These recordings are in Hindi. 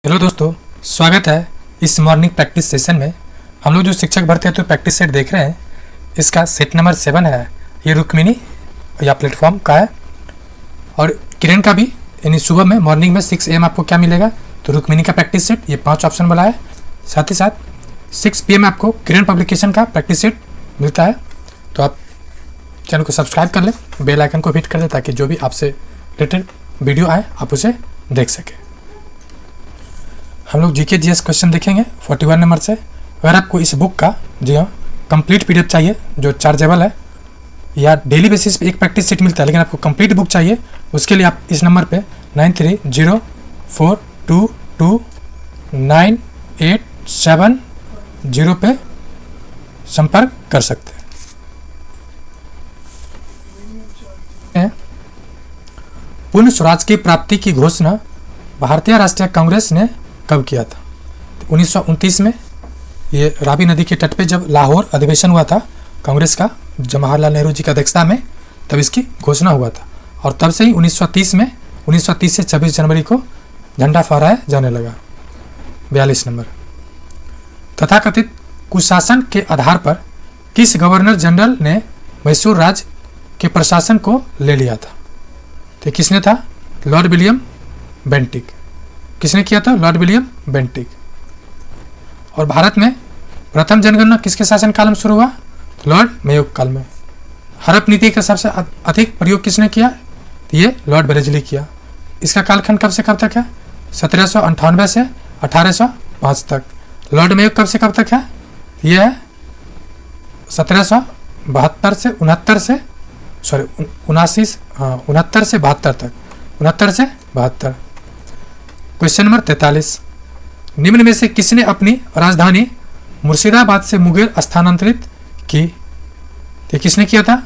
हेलो दोस्तों, स्वागत है इस मॉर्निंग प्रैक्टिस सेशन में। हम लोग जो शिक्षक भर्ती हेतु प्रैक्टिस सेट देख रहे हैं, इसका सेट नंबर 7 है। ये रुक्मिणी या प्लेटफॉर्म का है और किरण का भी, यानी सुबह में मॉर्निंग में 6 AM आपको क्या मिलेगा, तो रुक्मिणी का प्रैक्टिस सेट, ये 5 ऑप्शन वाला है। साथ ही साथ 6 PM आपको किरण पब्लिकेशन का प्रैक्टिस सेट मिलता है। तो आप चैनल को सब्सक्राइब कर लें, बेल आइकन को हिट कर लें ताकि जो भी आपसे रिलेटेड वीडियो आए आप उसे देख सकें। हम लोग जीके जीएस क्वेश्चन देखेंगे 41 नंबर से। अगर आपको इस बुक का, जी हाँ, कंप्लीट PDF चाहिए जो चार्जेबल है, या डेली बेसिस पे एक प्रैक्टिस सेट मिलता है, लेकिन आपको कंप्लीट बुक चाहिए, उसके लिए आप इस नंबर पे 9304229870 पे संपर्क कर सकते हैं। पूर्ण स्वराज की प्राप्ति की घोषणा भारतीय राष्ट्रीय कांग्रेस ने कब किया था? 1929 में। ये रावी नदी के तट पे जब लाहौर अधिवेशन हुआ था कांग्रेस का, जवाहरलाल नेहरू जी की अध्यक्षता में, तब इसकी घोषणा हुआ था। और तब से ही 1930 से 26 जनवरी को झंडा फहराया जाने लगा। 42 नंबर, तथाकथित कुशासन के आधार पर किस गवर्नर जनरल ने मैसूर राज्य के प्रशासन को ले लिया था? तो किसने था? Lord William Bentinck. किसने किया था? Lord William Bentinck. और भारत में प्रथम जनगणना किसके शासनकाल में शुरू हुआ? लॉर्ड मेयो काल में। हड़प नीति का सबसे अधिक प्रयोग किसने किया? तो ये लॉर्ड बेलेजली किया। इसका कालखंड कब से कब तक है? 1798 से 1805 तक। लॉर्ड मेयो कब से कब तक है? यह है 1772 से 69 से 72 तक। 69 से 72। क्वेश्चन नंबर 43, निम्न में से किसने अपनी राजधानी मुर्शिदाबाद से मुंगेर स्थानांतरित की? तो किसने किया था?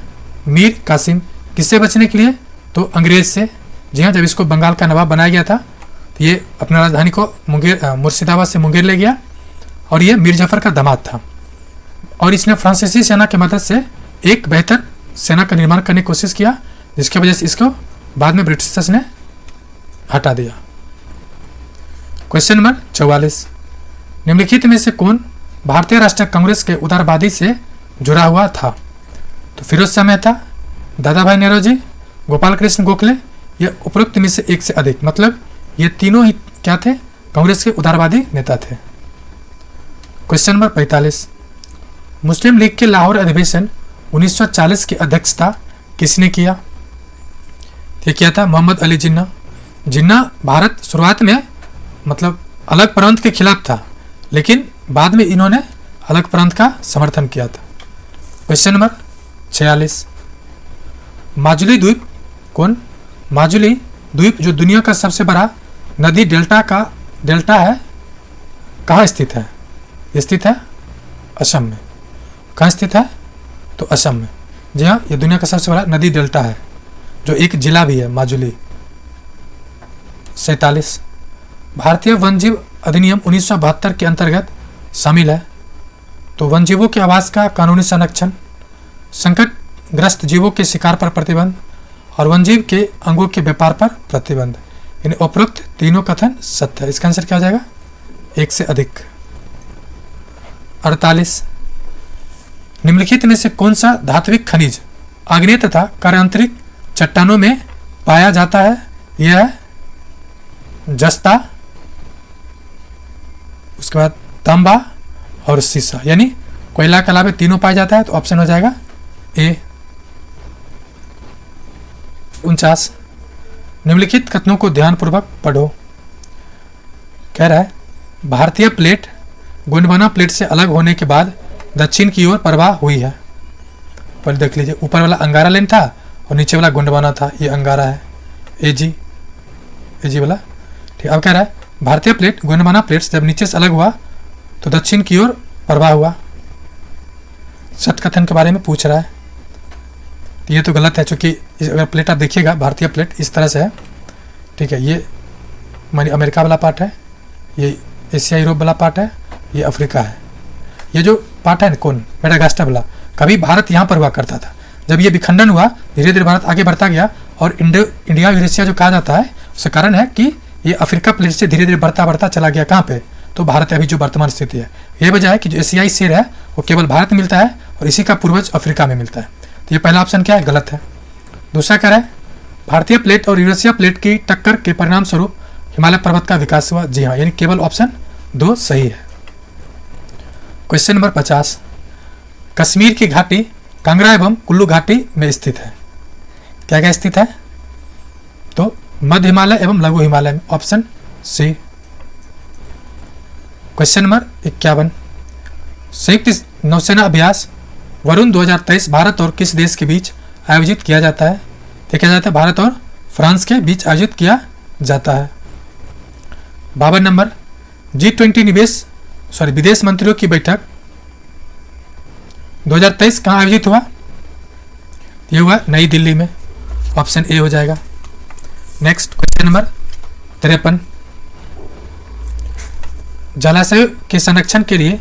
मीर कासिम। किससे बचने के लिए? तो अंग्रेज से। जी हाँ, जब इसको बंगाल का नवाब बनाया गया था तो ये अपनी राजधानी को मुर्शिदाबाद से मुंगेर ले गया, और ये मीर जाफर का दामाद था। और इसने फ्रांसीसी सेना की मदद से एक बेहतर सेना का निर्माण करने की कोशिश किया, जिसकी वजह से इसको बाद में ब्रिटिशर्स ने हटा दिया। क्वेश्चन नंबर 44, निम्नलिखित में से कौन भारतीय राष्ट्रीय कांग्रेस के उदारवादी से जुड़ा हुआ था? तो फिरोज शाह मेहता, दादा भाई नौरोजी, गोपाल कृष्ण गोखले, ये उपरोक्त में से एक से अधिक। मतलब ये तीनों ही क्या थे? कांग्रेस के उदारवादी नेता थे। क्वेश्चन नंबर 45, मुस्लिम लीग के लाहौर अधिवेशन 1940 की अध्यक्षता किसने किया? ये किया था मोहम्मद अली जिन्ना। जिन्ना भारत शुरुआत में मतलब अलग प्रांत के खिलाफ था, लेकिन बाद में इन्होंने अलग प्रांत का समर्थन किया था। क्वेश्चन नंबर 46, माजुली द्वीप कौन? माजुली द्वीप जो दुनिया का सबसे बड़ा नदी डेल्टा है, कहाँ स्थित है? ये स्थित है असम में। कहाँ स्थित है? तो असम में। जी हाँ, ये दुनिया का सबसे बड़ा नदी डेल्टा है, जो एक जिला भी है, माजुली। 47, भारतीय वन्यजीव अधिनियम 1972 के अंतर्गत शामिल है। तो वन्यजीवों के आवास का कानूनी संरक्षण, संकटग्रस्त जीवों के शिकार पर प्रतिबंध, और वन्यजीव के अंगों के व्यापार पर प्रतिबंध। इन उपरोक्त तीनों कथन सत्य है। इसका आंसर क्या हो जाएगा? एक से अधिक। 48, निम्नलिखित में से कौन सा धात्विक खनिज आग्नेय तथा कार्यांतरिक चट्टानों में पाया जाता है? यह है जस्ता, उसके बाद तांबा और सीसा, यानी कोयला के अलावा तीनों पाया जाता है। तो ऑप्शन हो जाएगा ए। 49, निम्नलिखित कथनों को ध्यानपूर्वक पढ़ो। कह रहा है भारतीय प्लेट गोंडवाना प्लेट से अलग होने के बाद दक्षिण की ओर प्रवाह हुई है। पर देख लीजिए, ऊपर वाला अंगारा लेन था और नीचे वाला गोंडवाना था। ये अंगारा है, एजी वाला। ठीक, अब कह रहा है भारतीय प्लेट गोंडवाना प्लेट जब नीचे से अलग हुआ तो दक्षिण की ओर प्रवाह हुआ। सट कथन के बारे में पूछ रहा है, तो ये तो गलत है, क्योंकि अगर प्लेट आप देखिएगा, भारतीय प्लेट इस तरह से है। ठीक है, ये मानी अमेरिका वाला पार्ट है, ये एशिया यूरोप वाला पार्ट है, ये अफ्रीका है। ये जो पार्ट है कौन? मेडागास्कर वाला, कभी भारत यहाँ पर हुआ करता था। जब ये विखंडन हुआ, धीरे धीरे भारत आगे बढ़ता गया और इंडिया यूरेशिया जो कहा जाता है, उसका कारण है कि ये अफ्रीका प्लेट से धीरे धीरे बढ़ता बढ़ता चला गया कहाँ पे, तो भारत अभी जो वर्तमान स्थिति है। ये वजह है कि जो एशियाई शेर है वो केवल भारत में मिलता है और इसी का पूर्वज अफ्रीका में मिलता है। तो ये पहला ऑप्शन क्या है, गलत है। दूसरा कह रहा है भारतीय प्लेट और यूरेशिया प्लेट की टक्कर के परिणाम स्वरूप हिमालय पर्वत का विकास हुआ। जी हाँ, यानी केवल ऑप्शन 2 सही है। क्वेश्चन नंबर 50, कश्मीर की घाटी कांगड़ा एवं कुल्लू घाटी में स्थित है। क्या क्या स्थित है, तो मध्य हिमालय एवं लघु हिमालय में, ऑप्शन सी। क्वेश्चन नंबर 51, संयुक्त नौसेना अभ्यास वरुण 2023 भारत और किस देश के बीच आयोजित किया जाता है। तो क्या जाता है, भारत और फ्रांस के बीच आयोजित किया जाता है। 52 नंबर, G20 विदेश मंत्रियों की बैठक 2023 कहाँ आयोजित हुआ, ये हुआ नई दिल्ली में, ऑप्शन ए हो जाएगा। नेक्स्ट क्वेश्चन नंबर 53, जलाशय के संरक्षण के लिए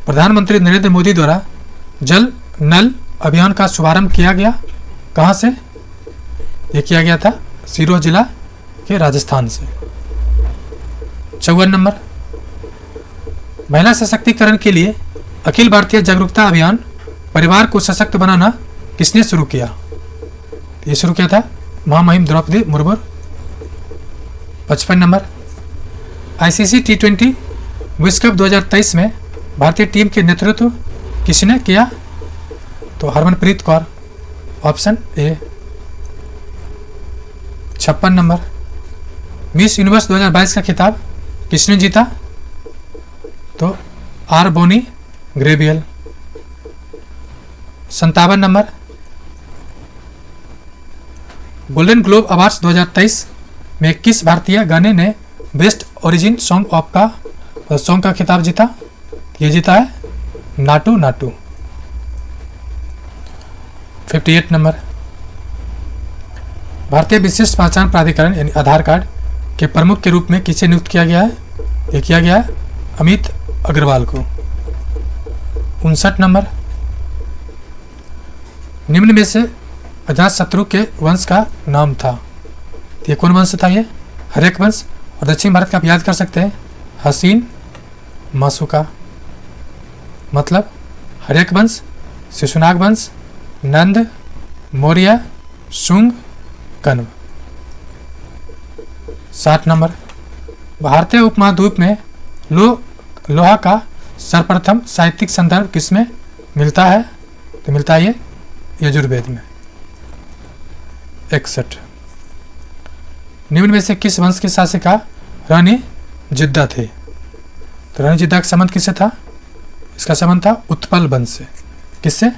प्रधानमंत्री नरेंद्र मोदी द्वारा जल नल अभियान का शुभारंभ किया गया, कहाँ से, ये किया गया था सिरोही जिला के राजस्थान से। 54 नंबर, महिला सशक्तिकरण के लिए अखिल भारतीय जागरूकता अभियान परिवार को सशक्त बनाना किसने शुरू किया, ये शुरू किया था महामहिम Draupadi Murmu. 55 number, ICC T20 विश्व कप 2023 में भारतीय टीम के नेतृत्व किसने किया, तो Harmanpreet Kaur, option A. 56 number, Miss Universe 2022 का खिताब किसने जीता, तो R Bonney Gabriel. 57 number, golden globe awards 2023 में किस भारतीय गाने ने बेस्ट ओरिजिन सॉन्ग का खिताब जीता, ये जीता है नाटू नाटू। 58 नंबर, भारतीय विशिष्ट पहचान प्राधिकरण यानी आधार कार्ड के प्रमुख के रूप में किसे नियुक्त किया गया है, ये किया गया है अमित अग्रवाल को। 59 नंबर, निम्न में से अजातशत्रु के वंश का नाम था, ये कौन वंश था, ये हर्यक वंश। और दक्षिण भारत का आप याद कर सकते हैं हसीन मासुका, मतलब हर्यक वंश, शिशुनाग वंश, नंद, मौर्य, शुंग, कण्व। 60 नंबर, भारतीय उपमहाद्वीप में लोहा का सर्वप्रथम साहित्यिक संदर्भ किसमें मिलता है, तो मिलता है ये यजुर्वेद में। 61, निम्न में से किस वंश की शासिका रानी जिद्दा थे, तो रानी जिद्दा का संबंध किससे था, इसका संबंध था उत्पल वंश से। किससे,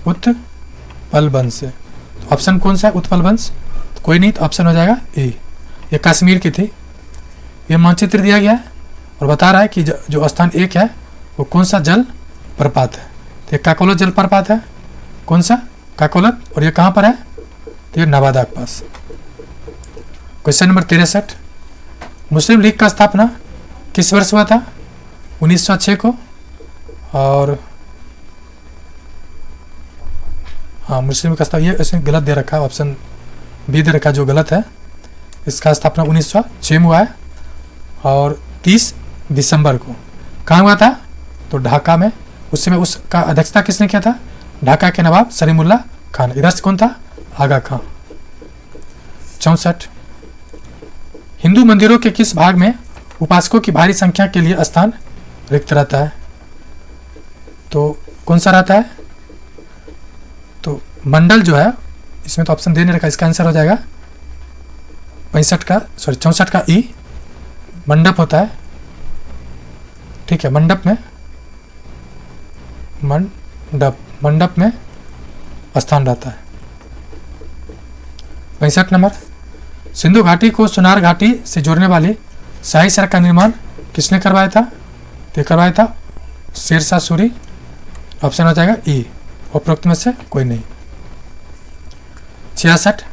उत्पल वंश से। तो ऑप्शन कौन सा है, उत्पल वंश, तो कोई नहीं, तो ऑप्शन हो जाएगा ए। ये कश्मीर की थी। ये मानचित्र दिया गया है और बता रहा है कि जो स्थान 1 है वो कौन सा जल प्रपात है, तो ये काकोलत जल प्रपात है। कौन सा, काकोलत, और ये कहाँ पर है, तो ये नवादा के पास। क्वेश्चन नंबर 63, मुस्लिम लीग का स्थापना किस वर्ष हुआ था, 1906 को। और हाँ, मुस्लिम लीग का स्थापना, ये ऐसे गलत दे रखा है, ऑप्शन बी दे रखा है जो गलत है। इसका स्थापना 1906 में हुआ है और 30 दिसंबर को। कहाँ हुआ था, तो ढाका में। उस समय उसका अध्यक्षता किसने किया था, ढाका के नवाब सलीमुल्लाह खान। इधर से कौन था, आगा खां। 64, हिंदू मंदिरों के किस भाग में उपासकों की भारी संख्या के लिए स्थान रिक्त रहता है, तो कौन सा रहता है, तो मंडल जो है, इसमें तो ऑप्शन दे नहीं रखा, इसका आंसर हो जाएगा 64 का ई। मंडप होता है, ठीक है, मंडप में स्थान रहता है। 65 नंबर, सिंधु घाटी को सोनार घाटी से जोड़ने वाली शाही सड़क का निर्माण किसने करवाया था, तो करवाया था शेरशाह सूरी। ऑप्शन हो जाएगा ई, उपरोक्त में से कोई नहीं। 66,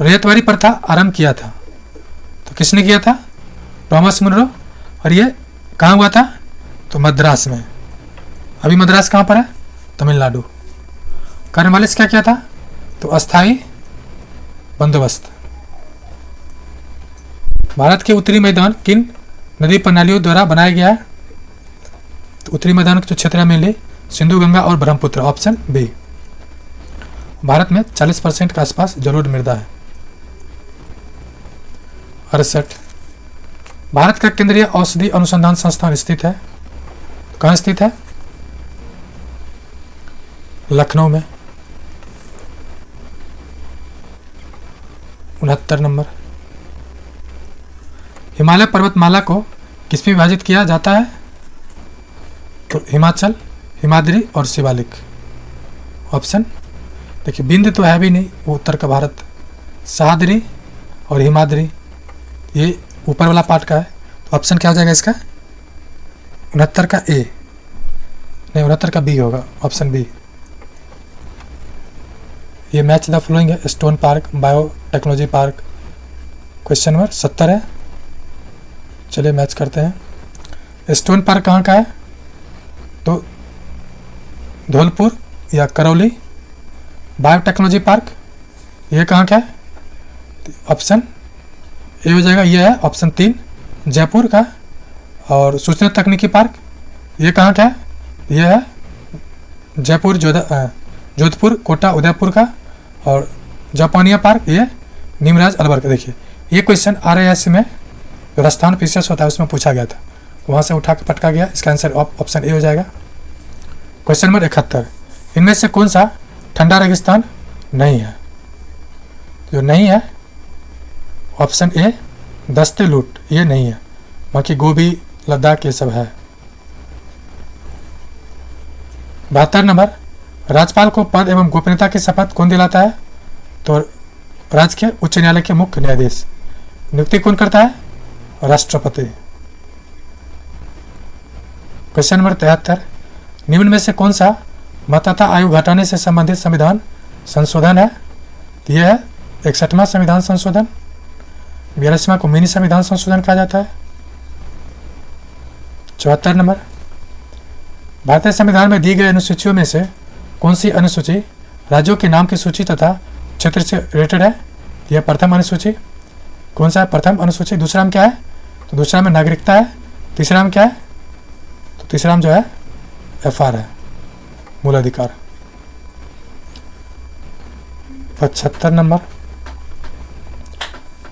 रेतवारी प्रथा आरंभ किया था, तो किसने किया था, टॉमस मुनरो। और ये कहाँ हुआ था, तो मद्रास में। अभी मद्रास कहाँ पर है, तमिलनाडु। कार्नवालिस क्या किया था, तो अस्थाई बंदोबस्त। भारत के उत्तरी मैदान किन नदी प्रणालियों द्वारा बनाया गया है? तो उत्तरी मैदान के जो क्षेत्र है मेनली सिंधु, गंगा और ब्रह्मपुत्र, ऑप्शन बी। भारत में 40% के आसपास जलोढ़ मृदा है। 68, भारत का केंद्रीय औषधि अनुसंधान संस्थान स्थित है, कहाँ स्थित है? लखनऊ में। 69 नंबर, हिमालय पर्वतमाला को किसमें विभाजित किया जाता है? तो हिमाचल, हिमाद्री और शिवालिक, ऑप्शन देखिए। विंध्य तो है भी नहीं, वो उत्तर का भारत। सह्याद्री और हिमाद्री ये ऊपर वाला पार्ट का है, तो ऑप्शन क्या हो जाएगा इसका? 69 का ए, नहीं 69 का बी होगा, ऑप्शन बी। ये मैच द फॉलोइंग है, stone park, bio technology park, question number 70 है। चलिए मैच करते हैं। स्टोन पार्क कहाँ का है? तो धौलपुर या करौली। बायो टेक्नोलॉजी पार्क ये कहाँ का है? ऑप्शन ए हो जाएगा, ये है ऑप्शन 3 जयपुर का। और सूचना तकनीकी पार्क ये कहाँ का है? ये है जयपुर, जोधपुर, कोटा, उदयपुर का। और जापानिया पार्क ये निमराज अलवर का। देखिए ये क्वेश्चन RIS में राजस्थान पीसीएस होता है उसमें पूछा गया था, वहाँ से उठा के पटका गया। इसका आंसर ऑप्शन ए हो जाएगा। क्वेश्चन नंबर 71, इनमें से कौन सा ठंडा रेगिस्तान नहीं है? जो नहीं है ऑप्शन ए दस्ते लूट, ये नहीं है। बाकी गोभी, लद्दाख ये सब है। 72 नंबर, राज्यपाल को पद एवं गोपनीयता की शपथ कौन दिलाता है? तो राज्य के उच्च न्यायालय के मुख्य न्यायाधीश। नियुक्ति कौन करता है? राष्ट्रपति। क्वेश्चन नंबर 73, निम्न में से कौन सा मतदाता आयु घटाने से संबंधित संविधान संशोधन है? यह है 61वां संविधान संशोधन, 42वां को मिनी संविधान संशोधन कहा जाता है। 74 नंबर, भारतीय संविधान में दी गई अनुसूचियों में से कौन सी अनुसूची राज्यों के नाम की सूची तथा क्षेत्र से रिलेटेड है? यह प्रथम अनुसूची। कौन सा है प्रथम अनुसूची? दूसरा में क्या है? तो दूसरा में नागरिकता है। तीसरा में क्या है? तो तीसरा में जो है FR है, मूल अधिकार। 75 नंबर,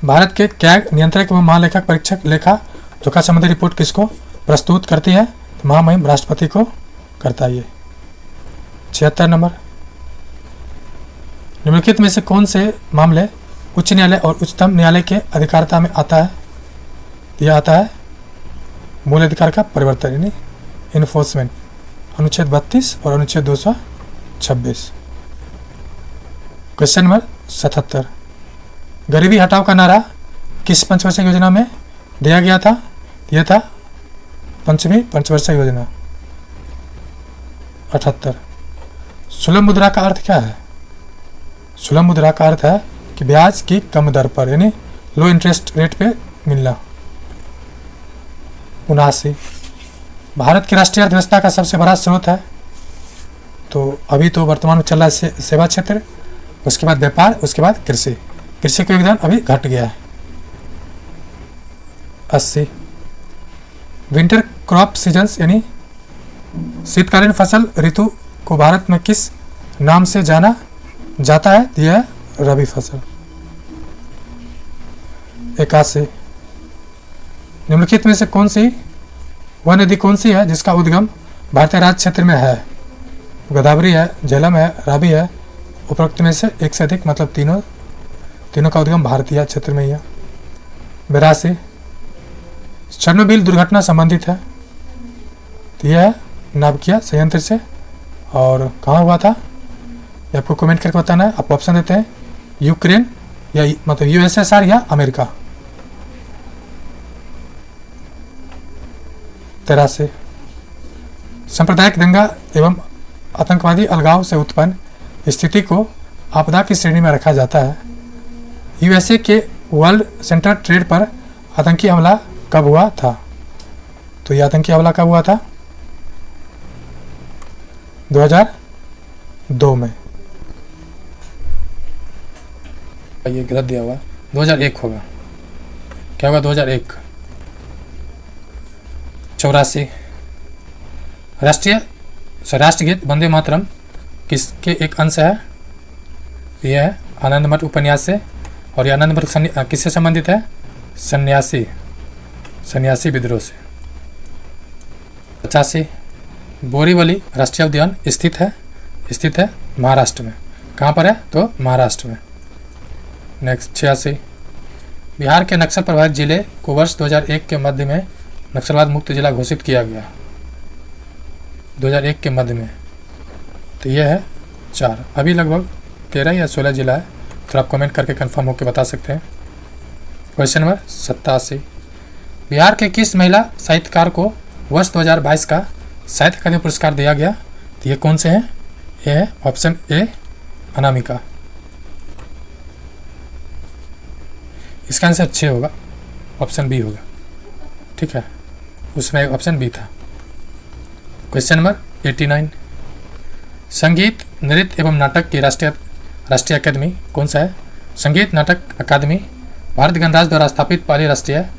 भारत के कैग नियंत्रक एवं महालेखक परीक्षक लेखा जोखा संबंधी रिपोर्ट किसको प्रस्तुत करती है? तो महामहिम राष्ट्रपति को करता है ये। 76 नंबर, निम्नलिखित में से कौन से मामले उच्च न्यायालय और उच्चतम न्यायालय के अधिकारिता में आता है? यह आता है मूल अधिकार का परिवर्तन यानी इन्फोर्समेंट, अनुच्छेद 32 और अनुच्छेद 226। क्वेश्चन नंबर 77, गरीबी हटाओ का नारा किस पंचवर्षीय योजना में दिया गया था? यह था पंचमी पंचवर्षीय योजना। 78, सुलभ मुद्रा का अर्थ क्या है? सुलभ मुद्रा का अर्थ है कि ब्याज की कम दर पर यानी लो इंटरेस्ट रेट पे मिलना। 79, भारत की राष्ट्रीय अर्थव्यवस्था का सबसे बड़ा स्रोत है? तो अभी तो वर्तमान में चल रहा है सेवा क्षेत्र, उसके बाद व्यापार, उसके बाद कृषि। कृषि का योगदान अभी घट गया है। 80, विंटर क्रॉप सीजन्स यानी शीतकालीन फसल ऋतु को भारत में किस नाम से जाना जाता है? यह है रबी फसल। 81, निम्नलिखित में से कौन सी वह नदी कौन सी है जिसका उद्गम भारतीय राज्य क्षेत्र में है? गोदावरी है, झेलम है, रावी है। उपरोक्त में से एक से अधिक मतलब तीनों का उद्गम भारतीय क्षेत्र में ही है। 82, चेरनोबिल दुर्घटना संबंधित है? तो यह है नाभिकीय संयंत्र से। और कहाँ हुआ था ये आपको कमेंट करके बताना है। आपको ऑप्शन देते हैं यूक्रेन या मतलब USSR या अमेरिका। 83, सांप्रदायिक दंगा एवं आतंकवादी अलगाव से उत्पन्न स्थिति को आपदा की श्रेणी में रखा जाता है। USA के वर्ल्ड सेंटर ट्रेड पर आतंकी हमला कब हुआ था? तो यह आतंकी हमला कब हुआ था? 2002 में। ये गलत दिया हुआ, 2001 होगा। क्या होगा 2001। 84 राष्ट्रगीत वंदे मातरम किसके एक अंश है? यह है आनंद मठ उपन्यास से, और यह आनंद मठ किससे संबंधित है? सन्यासी विद्रोह से। 85 बोरीवली राष्ट्रीय उद्यान स्थित है महाराष्ट्र में। कहाँ पर है? तो महाराष्ट्र में। नेक्स्ट 86 बिहार के नक्सल प्रभावित जिले को वर्ष 2001 के मध्य में नक्सलवाद मुक्त जिला घोषित किया गया। 2001 के मध्य में, तो यह है 4। अभी लगभग 13 या 16 जिला है, तो आप कमेंट करके कंफर्म होकर बता सकते हैं। क्वेश्चन नंबर 87 बिहार के किस महिला साहित्यकार को वर्ष 2022 का साहित्य अकादमी पुरस्कार दिया गया? तो ये कौन से हैं? ये है ऑप्शन ए अनामिका। इसका आंसर 6 होगा, ऑप्शन बी होगा। ठीक है, उसमें ऑप्शन बी था। क्वेश्चन नंबर 89 संगीत नृत्य एवं नाटक की राष्ट्रीय अकादमी कौन सा है? संगीत नाटक अकादमी भारत गणराज्य द्वारा स्थापित पहली राष्ट्रीय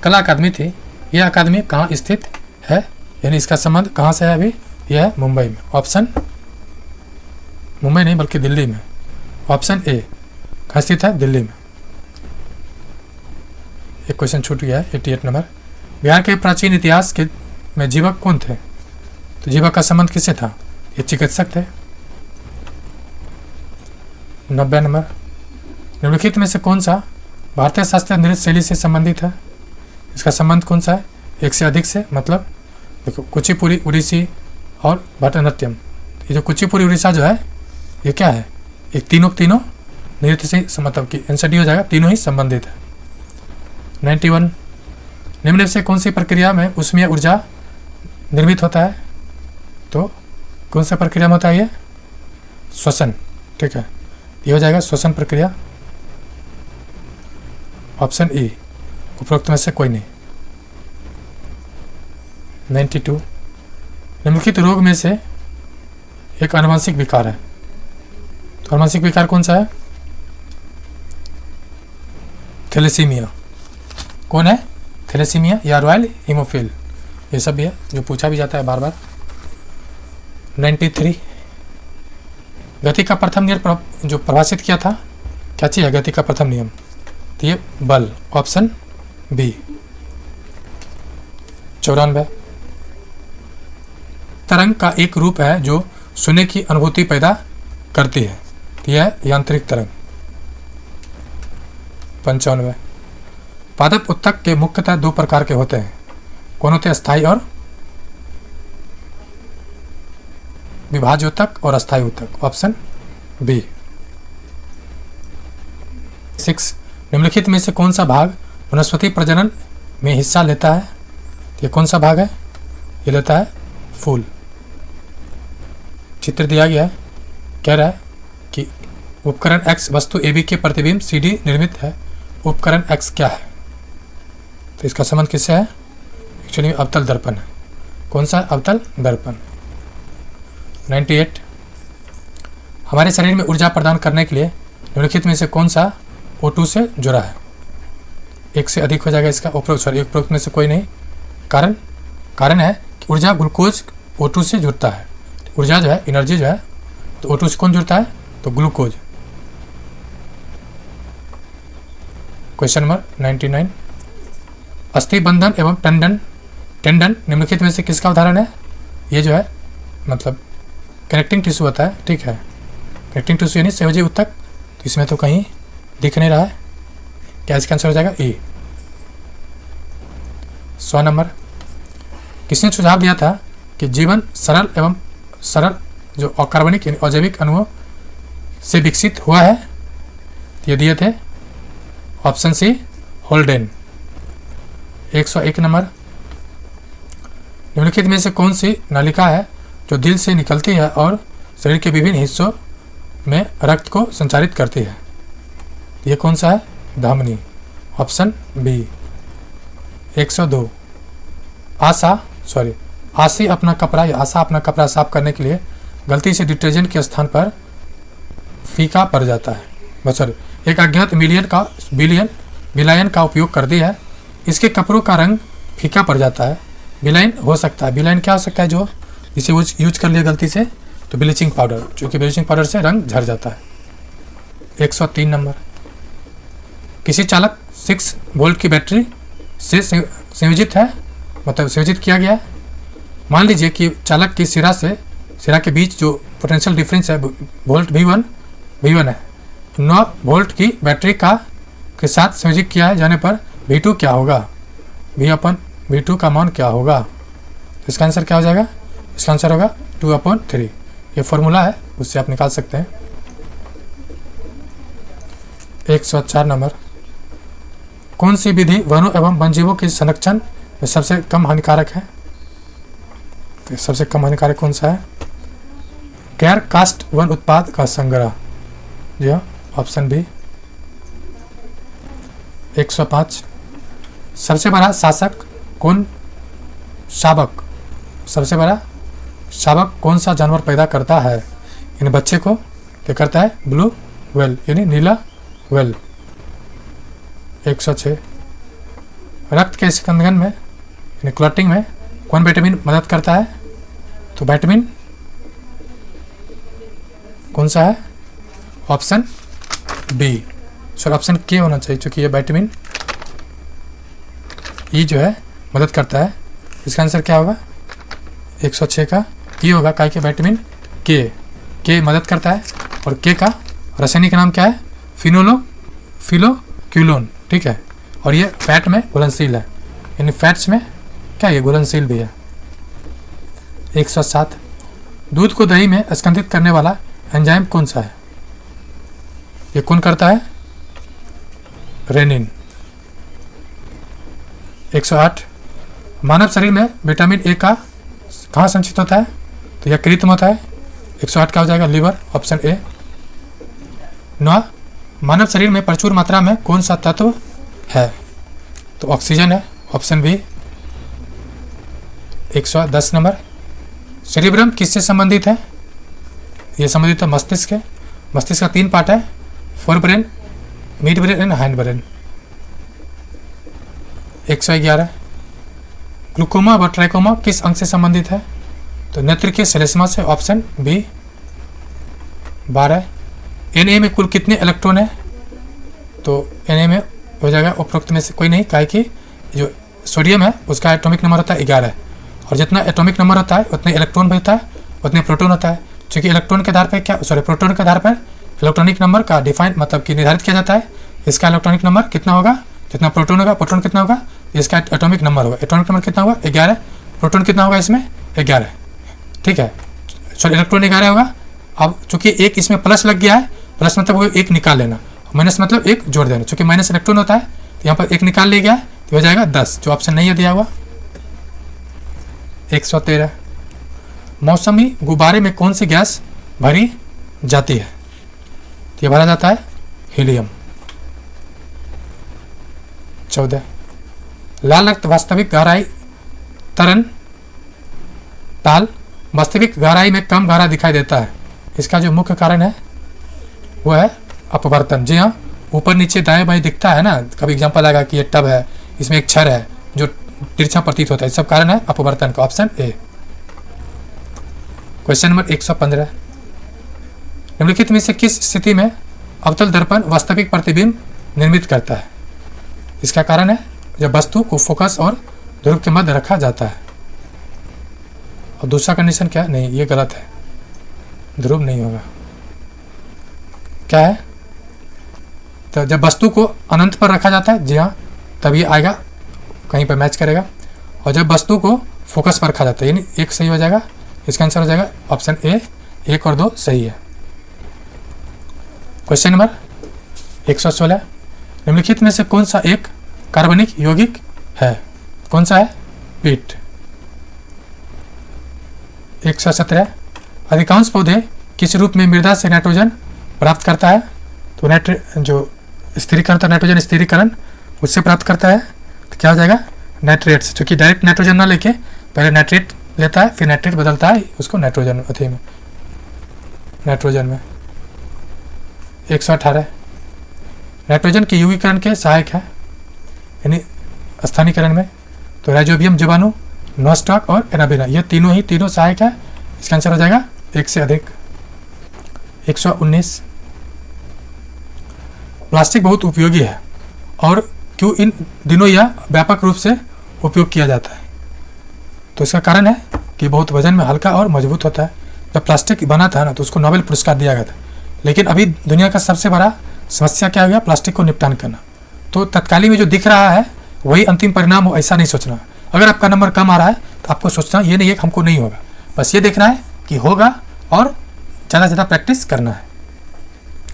कला अकादमी थी। यह अकादमी कहाँ स्थित है, यानी इसका संबंध कहाँ से है? अभी यह है मुंबई में। ऑप्शन मुंबई नहीं बल्कि दिल्ली में। ऑप्शन ए कहाँ स्थित है? दिल्ली में। एक क्वेश्चन छूट गया है 88 नंबर। बिहार के प्राचीन इतिहास के में जीवक कौन थे? तो जीवक का संबंध किससे था? ये चिकित्सक थे। 90 नंबर निम्नलिखित में से कौन सा भारतीय शास्त्रीय नृत्य शैली से संबंधित है? इसका संबंध कौन सा है? एक से अधिक से, मतलब देखो कुचिपुड़ी, उड़ीसी और भरतनाट्यम। ये जो कुचिपुड़ी उड़ीसा जो है ये क्या है? एक तीनों नृत्य से मतलब कि आंसर डी हो जाएगा, तीनों ही संबंधित है। 91 निम्न से कौन सी प्रक्रिया में ऊष्मीय ऊर्जा निर्मित होता है? तो कौन सा प्रक्रिया में होता है? ये श्वसन। ठीक है, ये हो जाएगा श्वसन प्रक्रिया। ऑप्शन ई उपरोक्त में से कोई नहीं। 92 निम्नलिखित रोग में से एक आनुवंशिक विकार है, तो आनुवंशिक विकार कौन सा है? थैलेसीमिया। कौन है? थैलेसीमिया या रॉयल हीमोफिल, ये सब भी है जो पूछा भी जाता है बार बार। 93 गति का प्रथम नियम जो परिभाषित किया था, क्या चीज़ है गति का प्रथम नियम? तो ये बल। Option B. 94 तरंग का एक रूप है जो सुनने की अनुभूति पैदा करती है, तो यह है यांत्रिक तरंग। 95 पादप उत्तक के मुख्यतः 2 प्रकार के होते हैं, कौन होते हैं? अस्थायी और विभाज्य उत्तक और अस्थायी उत्तक। Option B. 6 निम्नलिखित में से कौन सा भाग वनस्पति प्रजनन में हिस्सा लेता है? ये कौन सा भाग है? ये लेता है फूल। चित्र दिया गया है, कह रहा है कि उपकरण X वस्तु AB के प्रतिबिंब CD निर्मित है। उपकरण X क्या है? तो इसका संबंध किससे है? एक्चुअली अवतल दर्पण है। कौन सा? अवतल दर्पण। 98 हमारे शरीर में ऊर्जा प्रदान करने के लिए निम्नलिखित में से कौन सा O2 से जुड़ा है? एक से अधिक हो जाएगा इसका। उपरोक्त में से कोई नहीं। कारण है कि ऊर्जा ग्लूकोज O2 से जुड़ता है। ऊर्जा जो है, एनर्जी जो है, तो O2 से कौन जुड़ता है? तो ग्लूकोज। क्वेश्चन नंबर 99 अस्थि बंधन एवं टेंडन निम्नलिखित में से किसका उदाहरण है? ये जो है मतलब कनेक्टिंग टिश्यू होता है। ठीक है, कनेक्टिंग टिश्यू यानी संयोजी उत्तक, तो इसमें तो कहीं दिख नहीं रहा है। क्या इसका आंसर हो जाएगा? ए। 100 नंबर किसने सुझाव दिया था कि जीवन सरल जो अकार्बनिक यानी अजैविक अणुओं से विकसित हुआ है? ये दिए थे ऑप्शन सी होल्डेन। 101 नंबर निम्नलिखित में से कौन सी नलिका है जो दिल से निकलती है और शरीर के विभिन्न हिस्सों में रक्त को संचारित करती है? ये कौन सा है? धमनी। Option B. 102 आशा अपना कपड़ा साफ करने के लिए गलती से डिटर्जेंट के स्थान पर फीका पड़ जाता है। एक अज्ञात विलायन का उपयोग करती है इसके कपड़ों का रंग फीका पड़ जाता है। विलाइन हो सकता है, विलाइन क्या हो सकता है, जो इसे यूज कर लिया गलती से तो ब्लीचिंग पाउडर, क्योंकि ब्लीचिंग पाउडर से रंग झड़ जाता है। 103 नंबर, किसी चालक 6 वोल्ट की बैटरी से संयोजित है, मतलब संयोजित किया गया है। मान लीजिए कि चालक की सिरा के बीच जो पोटेंशियल डिफरेंस है वोल्ट V1 है, 9 वोल्ट की बैटरी के साथ संयोजित किया जाने पर V2 क्या होगा, V2 का मान क्या होगा। तो इसका आंसर क्या हो जाएगा, इसका आंसर होगा 2/3। ये फॉर्मूला है, उससे आप निकाल सकते हैं। 104 नंबर, कौन सी विधि वनों एवं वन्यजीवों के संरक्षण में सबसे कम हानिकारक है। तो सबसे कम हानिकारक कौन सा है, गैर कास्ट वन उत्पाद का संग्रह, जी हाँ, ऑप्शन बी। 105, सबसे बड़ा शावक कौन सा जानवर पैदा करता है। इन बच्चे को क्या करता है, ब्लू व्हेल यानी नीला व्हेल। 106, रक्त के स्कंदन में यानी क्लॉटिंग में कौन विटामिन मदद करता है। तो विटामिन कौन सा है, ऑप्शन बी, सर ऑप्शन के होना चाहिए, क्योंकि ये विटामिन ई जो है मदद करता है। इसका आंसर क्या होगा, 106 का ई होगा, काय के विटामिन के मदद करता है। और के का रासायनिक नाम क्या है, फिलोक्यूलोन, ठीक है। और ये फैट में घुलनशील है, यानी फैट्स में क्या ये घुलनशील भी है। 107, दूध को दही में स्कंदित करने वाला एंजाइम कौन सा है। ये कौन करता है, रेनिन। 108, मानव शरीर में विटामिन ए का कहाँ संचित होता है, तो यह कृत्रिम होता है। 108 का हो जाएगा लीवर, ऑप्शन ए। 9, मानव शरीर में प्रचुर मात्रा में कौन सा तत्व है, तो ऑक्सीजन है, ऑप्शन बी। 110 नंबर, सेरिब्रम किससे संबंधित है। ये संबंधित है मस्तिष्क के। मस्तिष्क का 3 पार्ट है, fore brain, mid brain and hind brain. 111, glaucoma व ट्राइकोमा किस अंग से संबंधित है, तो नेत्र के सेलेस्मा से, ऑप्शन बी। 12, Na में कुल कितने इलेक्ट्रॉन है, तो Na में हो जाएगा उपरोक्त में से कोई नहीं, काहे कि जो सोडियम है उसका एटॉमिक नंबर होता है 11, और जितना एटॉमिक नंबर होता है उतने इलेक्ट्रॉन भी होता है, उतने प्रोटॉन होता है। क्योंकि प्रोटॉन के आधार पर इलेक्ट्रॉनिक नंबर का डिफाइन मतलब कि निर्धारित किया जाता है। इसका इलेक्ट्रॉनिक नंबर कितना होगा, जितना प्रोटॉन होगा, प्रोटॉन कितना होगा, इसका एटॉमिक नंबर होगा, एटॉमिक नंबर कितना होगा 11, प्रोटॉन कितना होगा इसमें 11, ठीक है। सॉरी, इलेक्ट्रॉन 11 होगा। अब चूंकि एक इसमें प्लस लग गया है, प्लस मतलब वो एक निकाल लेना, माइनस मतलब एक जोड़ देना, चूंकि माइनस इलेक्ट्रॉन होता है तो यहाँ पर एक निकाल ले गया है, तो हो जाएगा 10, जो ऑप्शन नहीं है दिया हुआ। 113, मौसमी गुब्बारे में कौन सी गैस भरी जाती है, तो ये भरा जाता है हीलियम। 14, लाल रक्त वास्तविक गहराई तरन ताल वास्तविक गहराई में कम गहरा दिखाई देता है। इसका जो मुख्य कारण है वो है अपवर्तन। जी हाँ, ऊपर नीचे दाएं बाएं दिखता है ना, कभी एग्जांपल आएगा कि ये टब है, इसमें एक छर है जो तिरछा प्रतीत होता है, सब कारण है अपवर्तन का, ऑप्शन ए। क्वेश्चन नंबर 115, निम्नलिखित में से किस स्थिति में अवतल दर्पण वास्तविक प्रतिबिंब निर्मित करता है। इसका कारण है जब वस्तु को फोकस और ध्रुव के मध्य रखा जाता है। और दूसरा कंडीशन क्या है, नहीं ये गलत है, ध्रुव नहीं होगा, क्या है, तो जब वस्तु को अनंत पर रखा जाता है, जी हाँ, तब ये आएगा कहीं पर मैच करेगा। और जब वस्तु को फोकस पर रखा जाता है, यानी एक सही हो जाएगा, इसका आंसर हो जाएगा ऑप्शन ए, 1 और 2 सही है। क्वेश्चन नंबर 116, निम्नलिखित में से कौन सा एक कार्बनिक यौगिक है, कौन सा है, पीट। 117, अधिकांश पौधे किस रूप में मृदा से नाइट्रोजन प्राप्त करता है, तो जो स्थिरीकरण था, नाइट्रोजन स्थिरीकरण उससे प्राप्त करता है, तो क्या हो जाएगा, नाइट्रेट से, क्योंकि डायरेक्ट नाइट्रोजन ना लेके पहले नाइट्रेट लेता है, फिर नाइट्रेट बदलता है उसको नाइट्रोजन में। 118, नाइट्रोजन के यौगिकरण के सहायक है, यानी स्थानीयकरण में। तो राइजोबियम, जीवाणु, नॉस्टॉक और एराबेना, ये तीनों सहायक है। इसका आंसर हो जाएगा 1 से अधिक। 119, प्लास्टिक बहुत उपयोगी है और क्यों इन दिनों यह व्यापक रूप से उपयोग किया जाता है? तो इसका कारण है कि बहुत वजन में हल्का और मजबूत होता है। जब प्लास्टिक बना था ना तो उसको नोबेल पुरस्कार दिया गया था, लेकिन अभी दुनिया का सबसे बड़ा समस्या क्या हो गया? प्लास्टिक को निपटान करना। तो तत्कालीन में जो दिख रहा है वही अंतिम परिणाम हो, ऐसा नहीं सोचना। अगर आपका नंबर कम आ रहा है तो आपको सोचना ये नहीं है कि हमको नहीं होगा, बस ये देखना है कि होगा और ज़्यादा से ज़्यादा प्रैक्टिस करना है।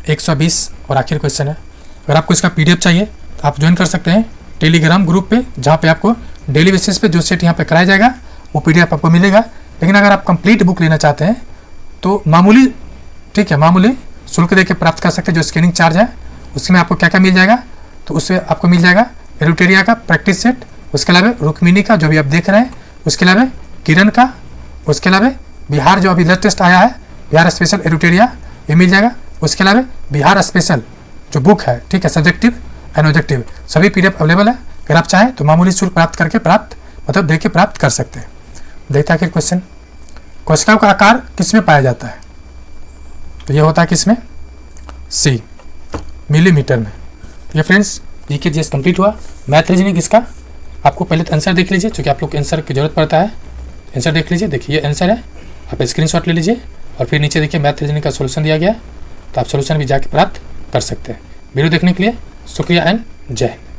120 और आखिर क्वेश्चन है, अगर आपको इसका PDF चाहिए तो आप ज्वाइन कर सकते हैं टेलीग्राम ग्रुप पे, जहाँ पे आपको डेली बेसिस पे जो सेट यहाँ पे कराया जाएगा वो PDF आपको मिलेगा। लेकिन अगर आप कंप्लीट बुक लेना चाहते हैं तो मामूली, ठीक है, मामूली शुल्क दे के प्राप्त कर सकते हैं। जो स्कैनिंग चार्ज है उसमें आपको क्या क्या मिल जाएगा? तो उससे आपको मिल जाएगा एरुटेरिया का प्रैक्टिस सेट, उसके अलावा रुक्मिणी का जो भी आप देख रहे हैं, उसके अलावा किरण का, उसके अलावा बिहार जो अभी लेटेस्ट आया है बिहार स्पेशल एरुटेरिया, ये मिल जाएगा। उसके अलावा बिहार स्पेशल जो बुक है, ठीक है, सब्जेक्टिव एंड ऑब्जेक्टिव, सभी PDF अवेलेबल है। अगर आप चाहें तो मामूली शुल्क प्राप्त करके दे के प्राप्त कर सकते हैं। देखते हैं आखिर क्वेश्चन, कोशिकाओं का आकार किसमें पाया जाता है? तो ये होता है किसमें? C, मिलीमीटर में। ये फ्रेंड्स GK GS कंप्लीट हुआ। मैथ रीजनिंग इसका आपको पहले तो आंसर देख लीजिए, क्योंकि आप लोग को आंसर की जरूरत पड़ता है। आंसर देख लीजिए, देखिए ये आंसर है, आप स्क्रीनशॉट ले लीजिए और फिर नीचे देखिए मैथ रीजनिंग का सोल्यूशन दिया गया, तो आप सोल्यूशन भी जाके प्राप्त कर सकते हैं। वीडियो देखने के लिए शुक्रिया एंड जय हिंद।